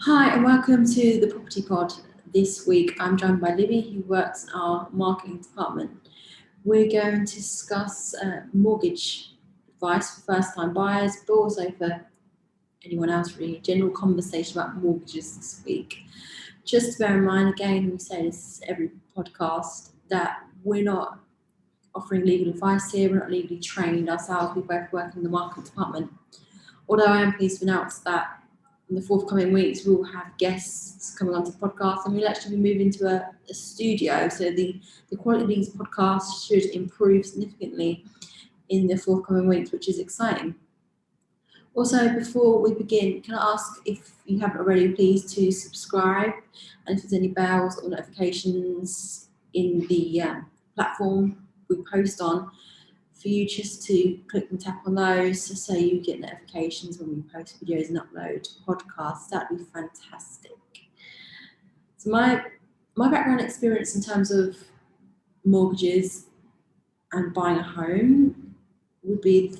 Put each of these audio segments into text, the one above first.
Hi and welcome to the Property Pod. This week I'm joined by Libby, who works in our marketing department. We're going to discuss mortgage advice for first-time buyers, but also for anyone else really, general conversation about mortgages this week. Just to bear in mind, again, we say this every podcast, that we're not offering legal advice here, we're not legally trained ourselves, we both work in the marketing department. Although I am pleased to announce that in the forthcoming weeks we'll have guests coming onto the podcast, and we'll actually be moving to a studio, so the quality of these podcasts should improve significantly in the forthcoming weeks, which is exciting. Also, before we begin, can I ask, if you haven't already, please to subscribe, and if there's any bells or notifications in the platform we post on, for you just to click and tap on those so you get notifications when we post videos and upload podcasts. That'd be fantastic. So my background experience in terms of mortgages and buying a home would be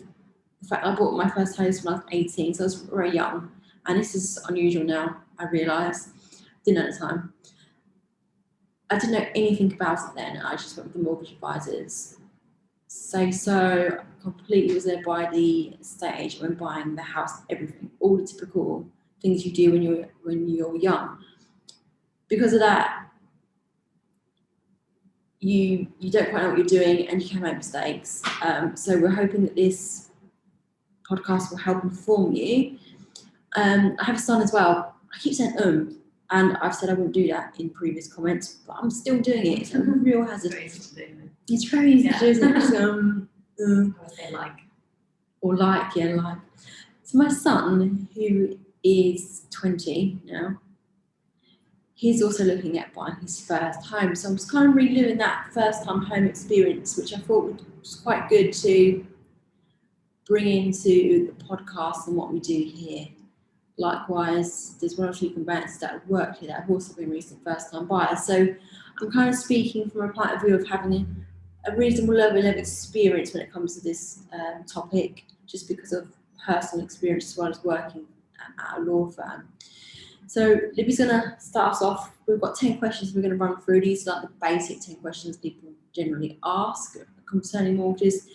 the fact I bought my first house when I was 18, so I was very young, and this is unusual now, I realise. Didn't at the time. I didn't know anything about it then. I just went with the mortgage advisors. So completely was led by the estate agent when buying the house, everything, all the typical things you do when you're young. Because of that, you don't quite know what you're doing and you can make mistakes. So we're hoping that this podcast will help inform you. I have a son as well. I keep saying and I've said I wouldn't do that in previous comments, but I'm still doing it. It's a real hazard. It's very easy to do, isn't it? I say like. Or like. So my son, who is 20 now, he's also looking at buying his first home. So I'm just kind of reliving that first time home experience, which I thought was quite good to bring into the podcast and what we do here. Likewise, there's one or two conveyancers that have worked here that have also been recent first time buyers. So I'm kind of speaking from a point of view of having a reasonable level of experience when it comes to this topic, just because of personal experience as well as working at a law firm. So Libby's going to start us off. We've got 10 questions we're going to run through. These are like the basic 10 questions people generally ask concerning mortgages,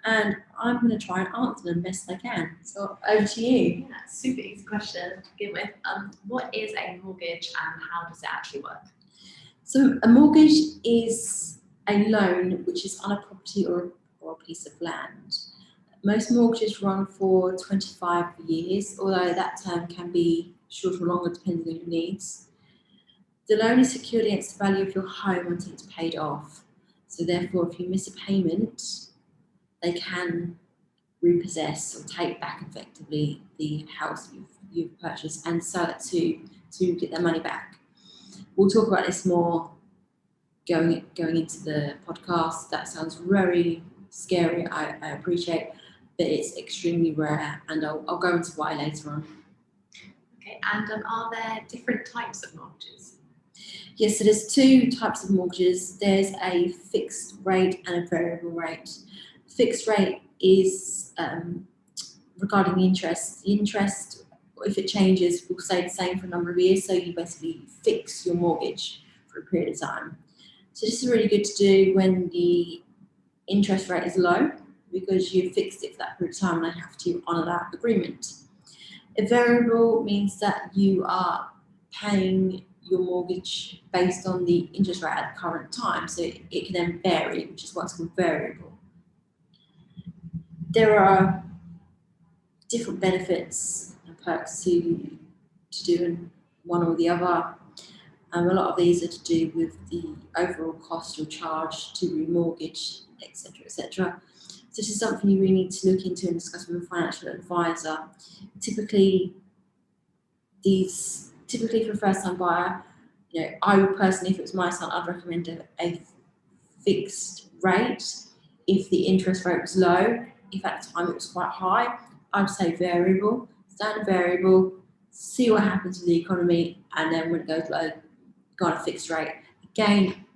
and I'm going to try and answer them best I can. So over to you. Yeah, super easy question to begin with. What is a mortgage and how does it actually work? So a mortgage is a loan which is on a property or a piece of land. Most mortgages run for 25 years, although that term can be shorter or longer depending on your needs. The loan is secured against the value of your home until it's paid off. So therefore, if you miss a payment, they can repossess or take back effectively the house you've purchased and sell it to get their money back. We'll talk about this more going into the podcast. That sounds very scary, I appreciate, but it's extremely rare, and I'll go into why later on. Okay, and are there different types of mortgages? Yes, so there's two types of mortgages. There's a fixed rate and a variable rate. Fixed rate is regarding the interest. The interest, if it changes, will stay the same for a number of years, so you basically fix your mortgage for a period of time. So this is really good to do when the interest rate is low, because you've fixed it for that period of time and they have to honour that agreement. A variable means that you are paying your mortgage based on the interest rate at the current time, so it can then vary, which is what's called variable. There are different benefits and perks to doing one or the other. A lot of these are to do with the overall cost you'll charge to remortgage, etc., etc. So this is something you really need to look into and discuss with a financial advisor. Typically for a first-time buyer, I would personally, if it was my son, I'd recommend a fixed rate. If the interest rate was low, if at the time it was quite high, I'd say variable, standard variable, see what happens with the economy, and then when it goes low, go on a fixed rate. Again,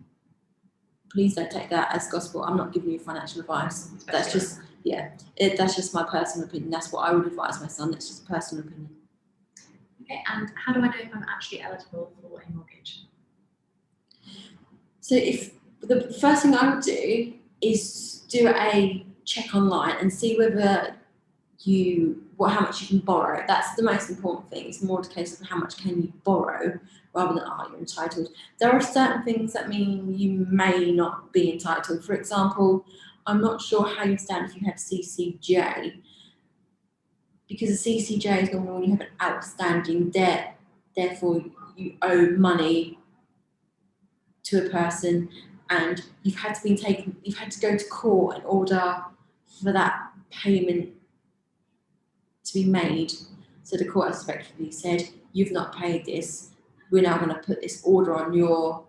please don't take that as gospel. I'm not giving you financial advice. That's just my personal opinion. That's what I would advise my son. That's just personal opinion. Okay, and how do I know if I'm actually eligible for a mortgage? So if the first thing I would do is do a check online and see whether how much you can borrow. That's the most important thing. It's more the case of how much can you borrow rather than you're entitled. There are certain things that mean you may not be entitled. For example, I'm not sure how you stand if you have CCJ, because a CCJ is normally when you have an outstanding debt, therefore you owe money to a person and you've had to go to court in order for that payment to be made. So the court has effectively said, you've not paid this, we're now going to put this order on your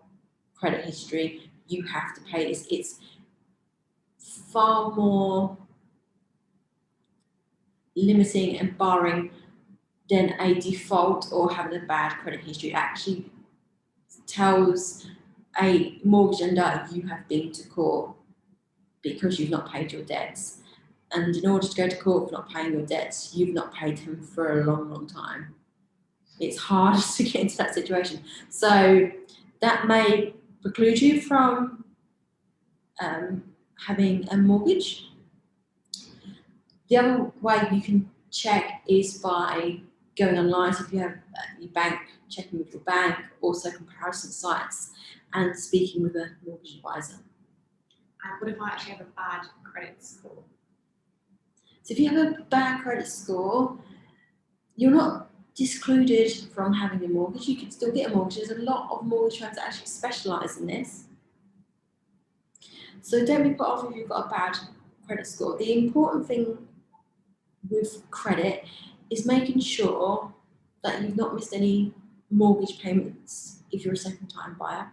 credit history, you have to pay this. It's far more limiting and barring than a default or having a bad credit history. It actually tells a mortgage lender you have been to court because you've not paid your debts. And in order to go to court for not paying your debts, you've not paid them for a long, long time. It's hard to get into that situation. So that may preclude you from having a mortgage. The other way you can check is by going online. So if you have your bank, checking with your bank, also comparison sites, and speaking with a mortgage advisor. And what if I actually have a bad credit score? So if you have a bad credit score, you're not discluded from having a mortgage. You can still get a mortgage. There's a lot of mortgage firms that actually specialise in this. So don't be put off if you've got a bad credit score. The important thing with credit is making sure that you've not missed any mortgage payments if you're a second-time buyer,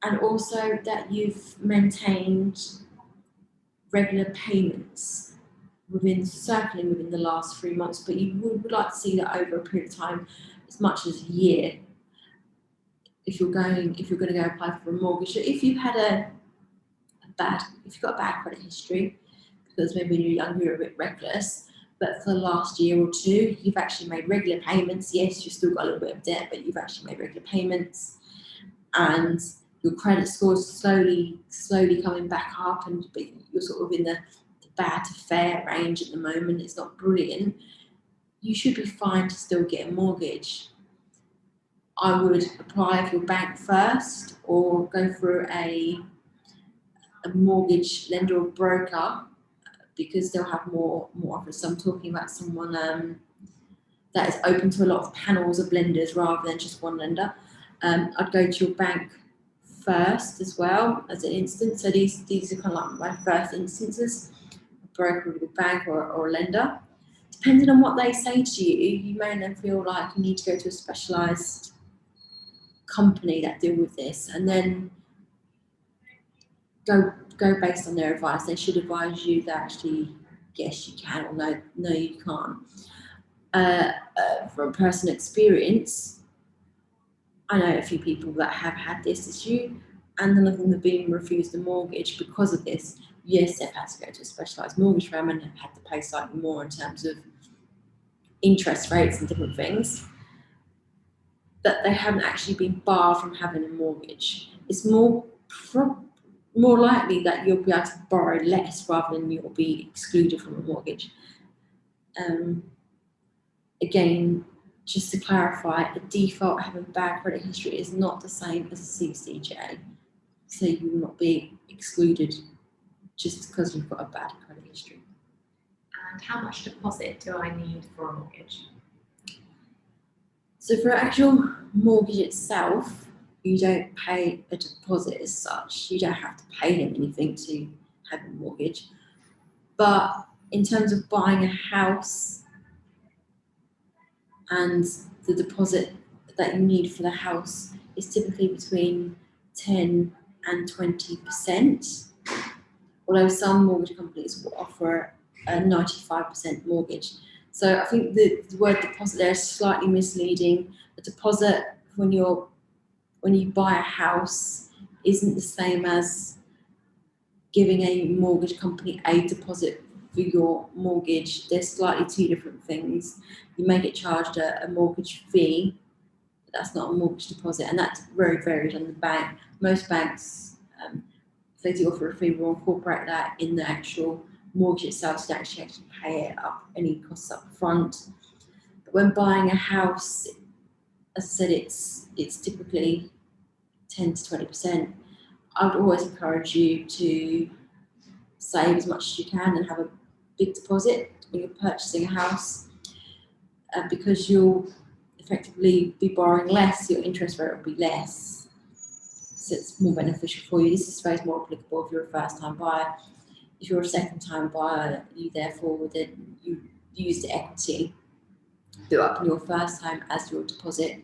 and also that you've maintained regular payments circling within the last 3 months, but you would like to see that over a period of time, as much as a year, if you're going to go apply for a mortgage. So if you've had if you've got a bad credit history, because maybe when you're young you're a bit reckless, but for the last year or two you've actually made regular payments. Yes, you've still got a little bit of debt, but you've actually made regular payments, and your credit score is slowly coming back up, but you're sort of in the bad to fair range at the moment. It's not brilliant. You should be fine to still get a mortgage. I would apply with your bank first, or go through a mortgage lender or broker, because they'll have more offers. So I'm talking about someone that is open to a lot of panels of lenders rather than just one lender. I'd go to your bank first as well as an instance. So these are kind of like my first instances: a broker with a bank or a lender. Depending on what they say to you, you may then feel like you need to go to a specialised company that deal with this, and then go based on their advice. They should advise you that actually yes you can, or no you can't. From personal experience, I know a few people that have had this issue, and none of them have been refused a mortgage because of this. Yes, they've had to go to a specialised mortgage firm and have had to pay slightly more in terms of interest rates and different things, but they haven't actually been barred from having a mortgage. It's more likely that you'll be able to borrow less rather than you'll be excluded from a mortgage. Again, just to clarify, a default having bad credit history is not the same as a CCJ. So you will not be excluded just because you've got a bad credit history. And how much deposit do I need for a mortgage? So for actual mortgage itself, you don't pay a deposit as such. You don't have to pay them anything to have a mortgage. But in terms of buying a house, and the deposit that you need for the house is typically between 10 and 20%, although some mortgage companies will offer a 95% mortgage. So I think the word deposit there is slightly misleading. A deposit when you buy a house isn't the same as giving a mortgage company a deposit for your mortgage, there's slightly two different things. You may get charged a mortgage fee, but that's not a mortgage deposit, and that's very varied on the bank. Most banks, if they do offer a fee, will incorporate that in the actual mortgage itself, so you actually have to pay it up, any costs up front. But when buying a house, as I said, it's typically 10 to 20%. I would always encourage you to save as much as you can and have a big deposit when you're purchasing a house, because you'll effectively be borrowing less, your interest rate will be less, so it's more beneficial for you. This is very more applicable if you're a first time buyer. If you're a second time buyer, you therefore then you use the equity built up in your first home as your deposit.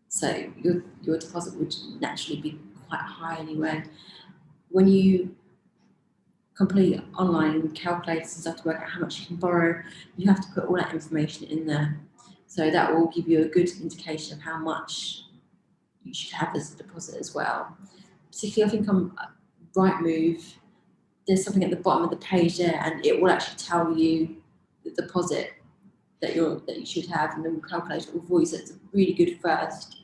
So your deposit would naturally be quite high anyway. When you complete online calculators and stuff to work out how much you can borrow, you have to put all that information in there. So that will give you a good indication of how much you should have as a deposit as well. Particularly, I think on Rightmove, there's something at the bottom of the page there, and it will actually tell you the deposit that you should have, and then calculate it for you. So it's a really good first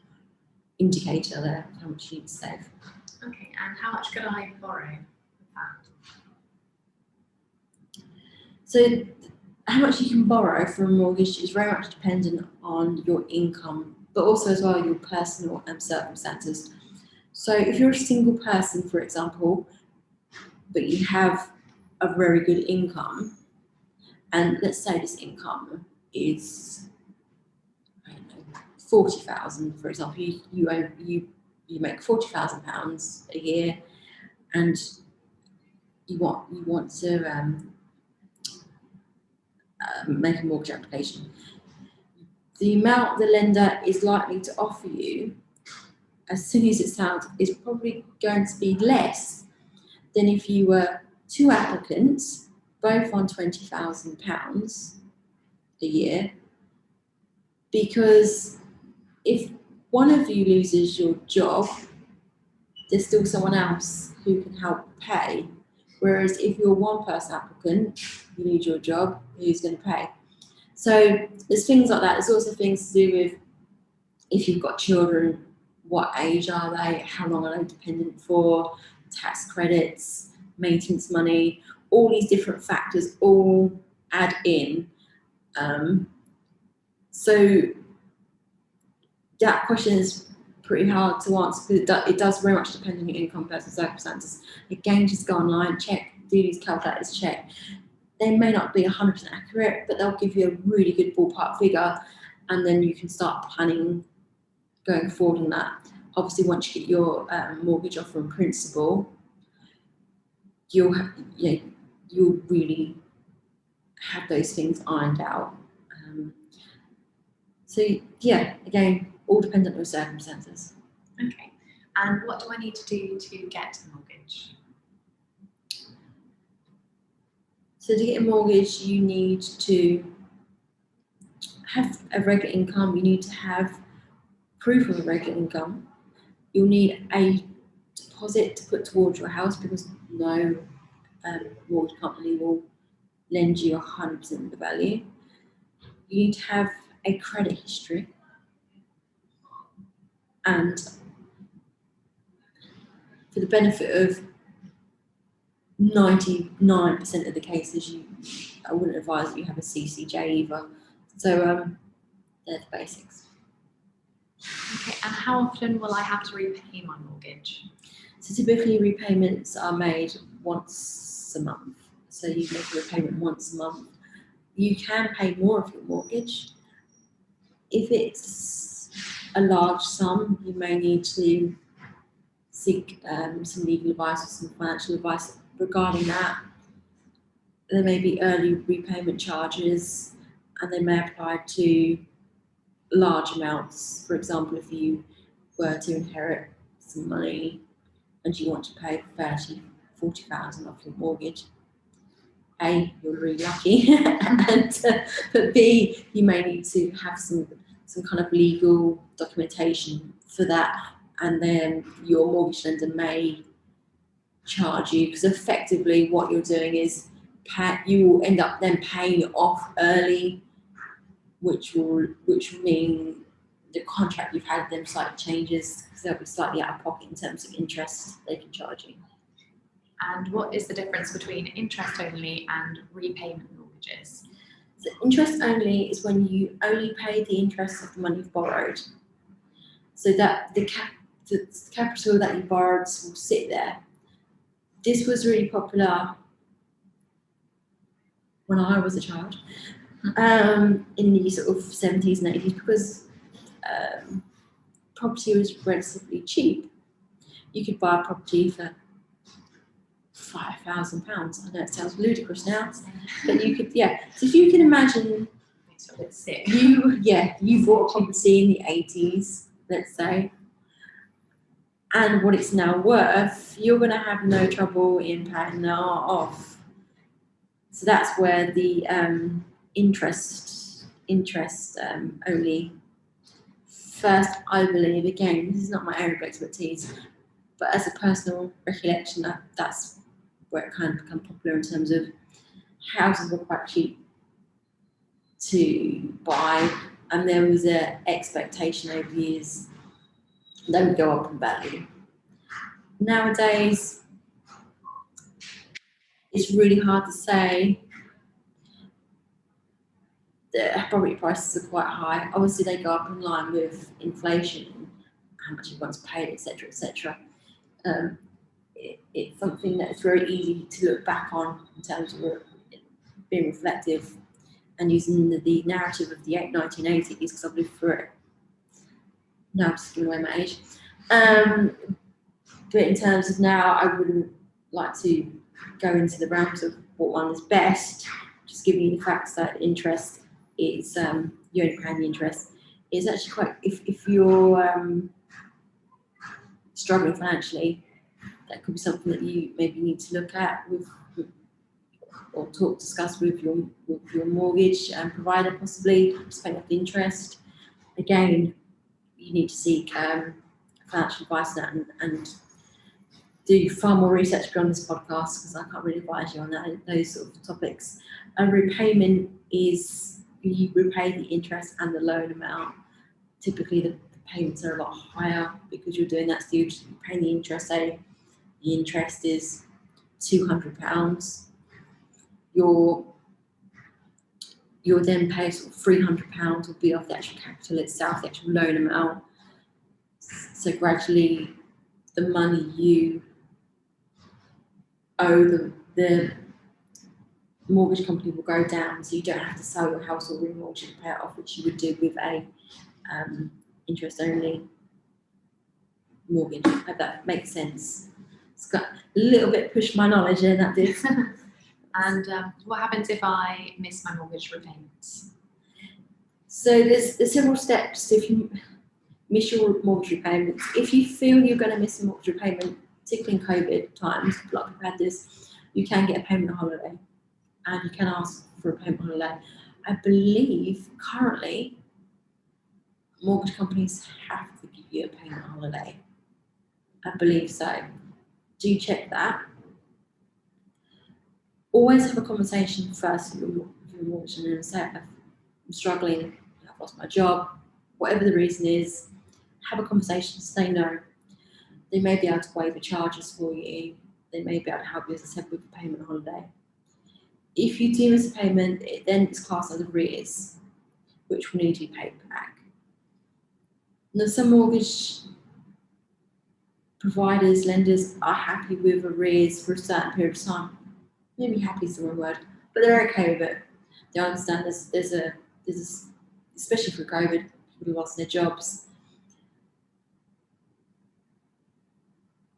indicator there of how much you need to save. Okay, and how much could I borrow with that? So how much you can borrow for a mortgage is very much dependent on your income, but also as well your personal circumstances. So if you're a single person, for example, but you have a very good income, and let's say this income is, I don't know, 40,000, for example, you make £40,000 a year, and you want to make a mortgage application. The amount the lender is likely to offer you, as silly as it sounds, is probably going to be less than if you were two applicants, both on £20,000 a year, because if one of you loses your job, there's still someone else who can help pay. Whereas if you're one person applicant, you need your job, who's going to pay? So there's things like that. There's also things to do with if you've got children, what age are they, how long are they dependent for, tax credits, maintenance money, all these different factors all add in. So that question is pretty hard to answer because it does very much depend on your income, personal circumstances. Again, just go online, check, do these calculators, check. They may not be 100% accurate, but they'll give you a really good ballpark figure, and then you can start planning going forward on that. Obviously, once you get your mortgage offer in principle, you'll really have those things ironed out. So yeah, again, all dependent on your circumstances. Okay, and what do I need to do to get a mortgage? So to get a mortgage, you need to have a regular income. You need to have proof of a regular income. You'll need a deposit to put towards your house because no mortgage company will lend you 100% of the value. You need to have a credit history, and for the benefit of 99% of the cases, I wouldn't advise that you have a CCJ either. So they're the basics. Okay, and how often will I have to repay my mortgage? So typically repayments are made once a month. So you make a repayment once a month. You can pay more of your mortgage. If it's a large sum, you may need to seek some legal advice or some financial advice regarding that. There may be early repayment charges, and they may apply to large amounts. For example, if you were to inherit some money and you want to pay 30,000, 40,000 off your mortgage, A, you're really lucky, but B, you may need to have some kind of legal documentation for that, and then your mortgage lender may charge you, because effectively what you're doing is you will end up then paying it off early, which will mean the contract you've had with them slightly changes, because they'll be slightly out of pocket in terms of interest they can charge you. And what is the difference between interest only and repayment mortgages? So interest only is when you only pay the interest of the money you've borrowed, so that the capital that you borrowed will sit there. This was really popular when I was a child, in the sort of 70s and 80s, because property was relatively cheap. You could buy a property for £5,000. I know it sounds ludicrous now, but you could, yeah. So if you can imagine, Makes me a bit sick. you bought a property in the 80s, let's say, and what it's now worth, you're going to have no trouble in paying that off. So that's where the interest only. First, I believe, again, this is not my area of expertise, but as a personal recollection, that's where it kind of become popular in terms of houses were quite cheap to buy, and there was an expectation over years they would go up in value. Nowadays, it's really hard to say. The property prices are quite high. Obviously, they go up in line with inflation and how much everyone's paid, etc., etc. It's something that's very easy to look back on in terms of being reflective and using the narrative of the 1980s, because I've lived through it. No, I'm just giving away my age. But in terms of now, I wouldn't like to go into the realms of what one is best. Just giving you the facts that interest is, you only paying the interest, is actually quite, if you're struggling financially, that could be something that you maybe need to look at with or discuss with your mortgage provider, possibly, just paying off the interest. Again, you need to seek financial advice on that and do far more research beyond this podcast, because I can't really advise you on those sort of topics. And repayment is you repay the interest and the loan amount. Typically, the payments are a lot higher because you're doing that. So you're paying the interest. Say the interest is £200. You'll then pay sort of £300 will be off the actual capital itself, the actual loan amount. So gradually, the money you owe the mortgage company will go down, so you don't have to sell your house or remortgage and pay it off, which you would do with a interest only mortgage. I hope that makes sense. It's got a little bit pushed my knowledge in, that did. And what happens if I miss my mortgage repayments? So there's several steps if you miss your mortgage repayments. If you feel you're going to miss a mortgage repayment, particularly in COVID times, like we've had this, you can get a payment holiday, and you can ask for a payment holiday. I believe currently mortgage companies have to give you a payment holiday. I believe so. Do check that. Always have a conversation first with your mortgage and then say, I'm struggling, I've lost my job, whatever the reason is, have a conversation, say no. They may be able to waive the charges for you. They may be able to help you, as I said, with the payment holiday. If you do miss a payment, then it's classed as arrears, which will need to be paid back. Now, some mortgage providers, lenders are happy with arrears for a certain period of time. Maybe happy is the wrong word, but they're okay with it. They understand there's a especially for COVID, people who lost their jobs.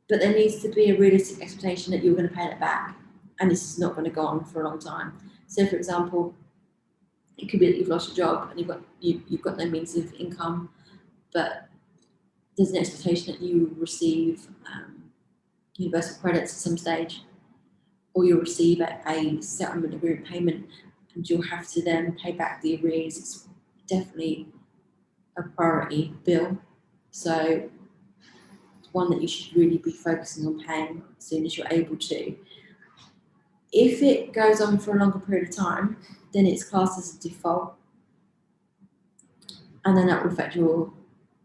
But there needs to be a realistic expectation that you're going to pay it back, and this is not going to go on for a long time. So, for example, it could be that you've lost your job and you've got no means of income, but there's an expectation that you will receive universal credits at some stage, or you'll receive a settlement agreement payment, and you'll have to then pay back the arrears. It's definitely a priority bill. So one that you should really be focusing on paying as soon as you're able to. If it goes on for a longer period of time, then it's classed as a default, and then that will affect your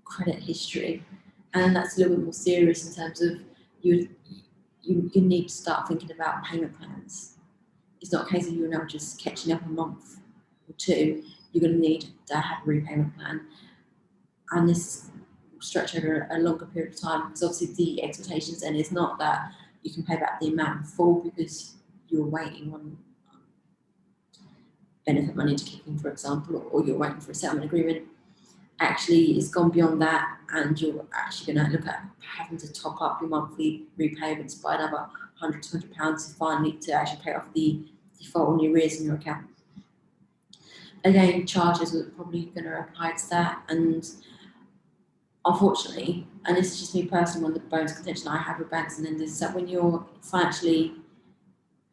credit history, and that's a little bit more serious in terms of you need to start thinking about payment plans. It's not a case of you're now just catching up a month or two. You're going to need to have a repayment plan, and this will stretch over a longer period of time, because obviously the expectations then is not that you can pay back the amount in full because you're waiting on benefit money to kick in, for example, or you're waiting for a settlement agreement. Actually, it's gone beyond that, and you're actually going to look at having to top up your monthly repayments by another £100 to £200 to actually pay off the default on your arrears in your account. Again, charges are probably going to apply to that, and unfortunately, and this is just me personally, one of the bones of contention I have with banks and lenders is that when you're financially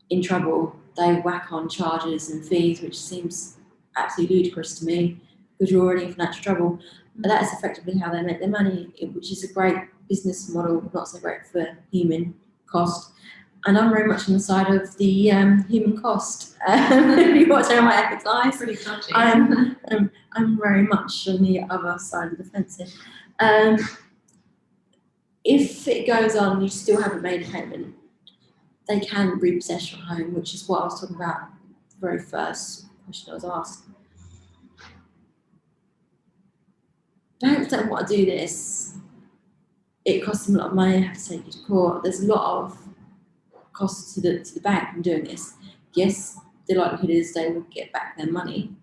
in trouble, they whack on charges and fees, which seems absolutely ludicrous to me, because you're already in financial trouble. But that is effectively how they make their money, which is a great business model, not so great for human cost. And I'm very much on the side of the human cost. If you watch my Epic Life, Pretty dodgy. I'm very much on the other side of the fence here. If it goes on and you still haven't made a payment, they can repossess your home, which is what I was talking about the very first question I was asked. Banks don't want to do this. It costs them a lot of money, they have to take you to court. There's a lot of costs to the bank from doing this. Yes, the likelihood is they will get back their money.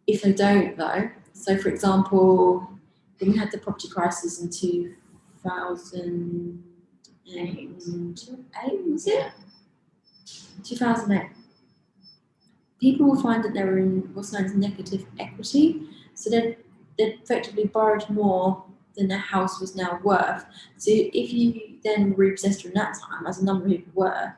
If they don't, though, so for example, when we had the property crisis in 2008, was it? 2008. People will find that they were in what's known as negative equity, so they'd effectively borrowed more than their house was now worth. So if you then repossessed during that time, as a number of people were,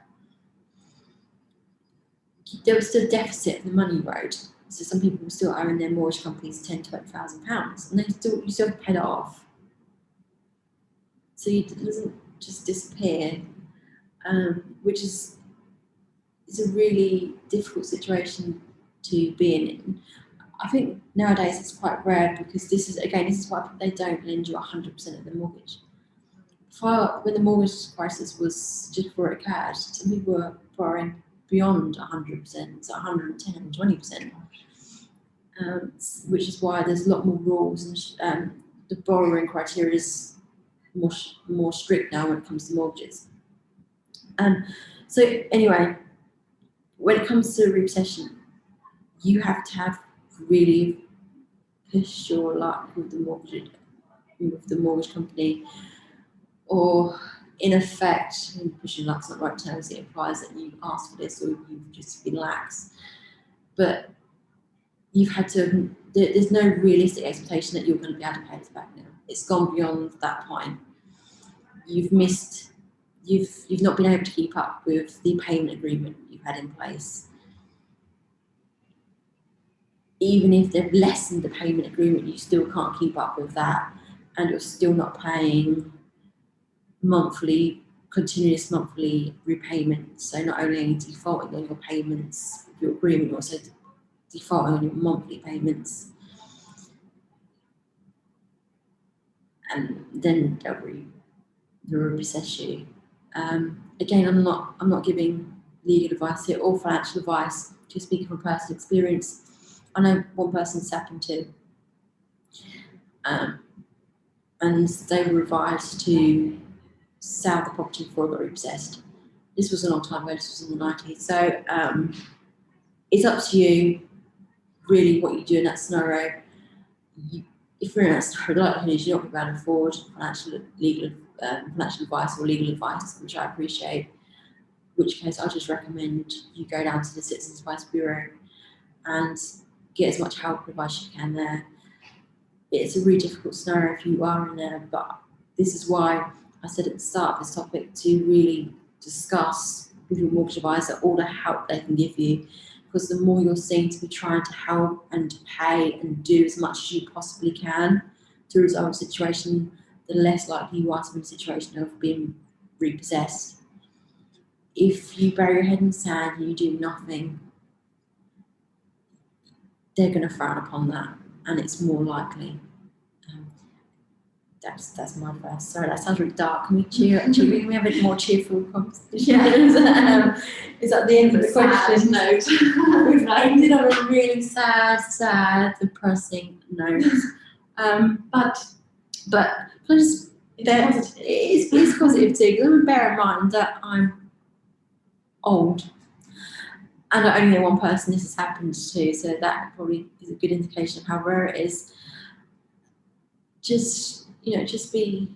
there was still a deficit in the money you owed. So some people were still owing their mortgage companies £10,000 to £20,000, and you still have to pay that off. So it doesn't just disappear, which is a really difficult situation to be in. I think nowadays it's quite rare, because this is why they don't lend you 100% of the mortgage. When the mortgage crisis was just before it crashed, some people were borrowing beyond 100%, so 110 and 20%, which is why there's a lot more rules, and the borrowing criteria is more strict now when it comes to mortgages. So anyway, when it comes to repossession, you have to have really pushed your luck with the mortgage company, or in effect, pushing luck's not the right term, it implies that you asked for this or you've just been lax. But you've had to, there's no realistic expectation that you're going to be able to pay this back now. It's gone beyond that point. You've not been able to keep up with the payment agreement you've had in place. Even if they've lessened the payment agreement, you still can't keep up with that, and you're still not paying continuous monthly repayments. So not only are you defaulting on your payments, your agreement, you're also defaulting on your monthly payments, and then they'll repossess you. Again, I'm not giving legal advice here or financial advice, just speaking from personal experience. I know one person it's happened to, and they were advised to sell the property before it got repossessed. This was a long time ago, this was in the 90s. So it's up to you, really, what you do in that scenario. If you're in that scenario, the likelihood is you're not going to be able to afford financial advice or legal advice, which I appreciate. In which case, I just recommend you go down to the Citizens Advice Bureau and get as much help and advice you can there. It's a really difficult scenario if you are in there, but this is why I said at the start of this topic to really discuss with your mortgage advisor all the help they can give you, because the more you're seen to be trying to help and pay and do as much as you possibly can to resolve a situation, the less likely you are to be in a situation of being repossessed. If you bury your head in the sand and you do nothing, they're going to frown upon that, and it's more likely. That's my first. Sorry, that sounds really dark. Can we can we have a more cheerful conversation? Yeah. Is that the end of the question? No. We've ended on a really sad, depressing note. But just it's positive too. Because bear in mind that I'm old, and I only know one person this has happened to, so that probably is a good indication of how rare it is. Just be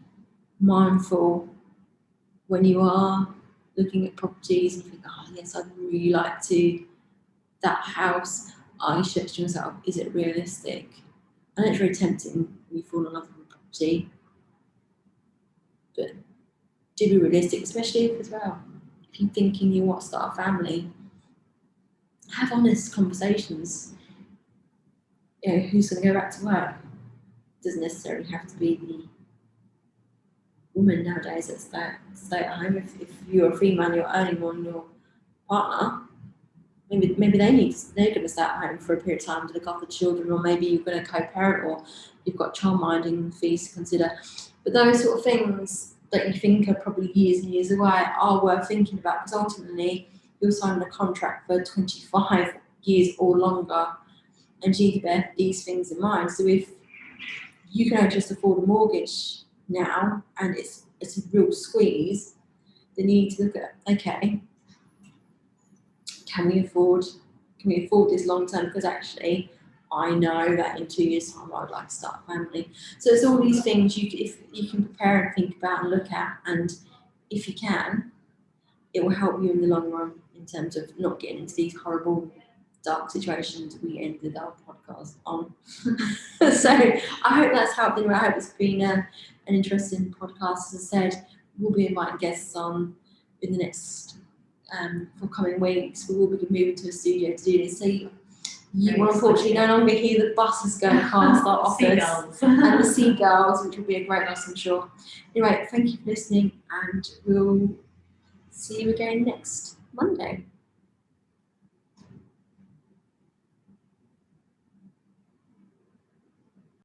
mindful when you are looking at properties and you think, oh yes, I'd really like to that house. Are you stretching yourself? Is it realistic? I know it's very tempting when you fall in love with a property, but do be realistic, especially if you're thinking you want to start a family. Have honest conversations. Who's going to go back to work? Doesn't necessarily have to be the woman nowadays that stay at home. If you're a female and you're earning more than your partner, maybe they're going to stay at home for a period of time to look after children, or maybe you're going to co-parent, or you've got childminding fees to consider. But those sort of things that you think are probably years and years away are worth thinking about, because ultimately you're signing a contract for 25 years or longer, and you need to bear these things in mind. So if you can only just afford a mortgage now and it's a real squeeze, then you need to look at, okay, can we afford this long term? Because actually I know that in 2 years' time I would like to start a family. So it's all these things if you can prepare and think about and look at, and if you can, it will help you in the long run in terms of not getting into these horrible dark situations we ended our podcast on. So I hope that's helped. Anyway, I hope it's been an interesting podcast. As I said, we'll be inviting guests on in the next for coming weeks. We will be moving to a studio to do this. So you will unfortunately no longer hear the buses going past our office and the seagulls, which will be a great loss, I'm sure. Anyway, thank you for listening, and we'll see you again next Monday.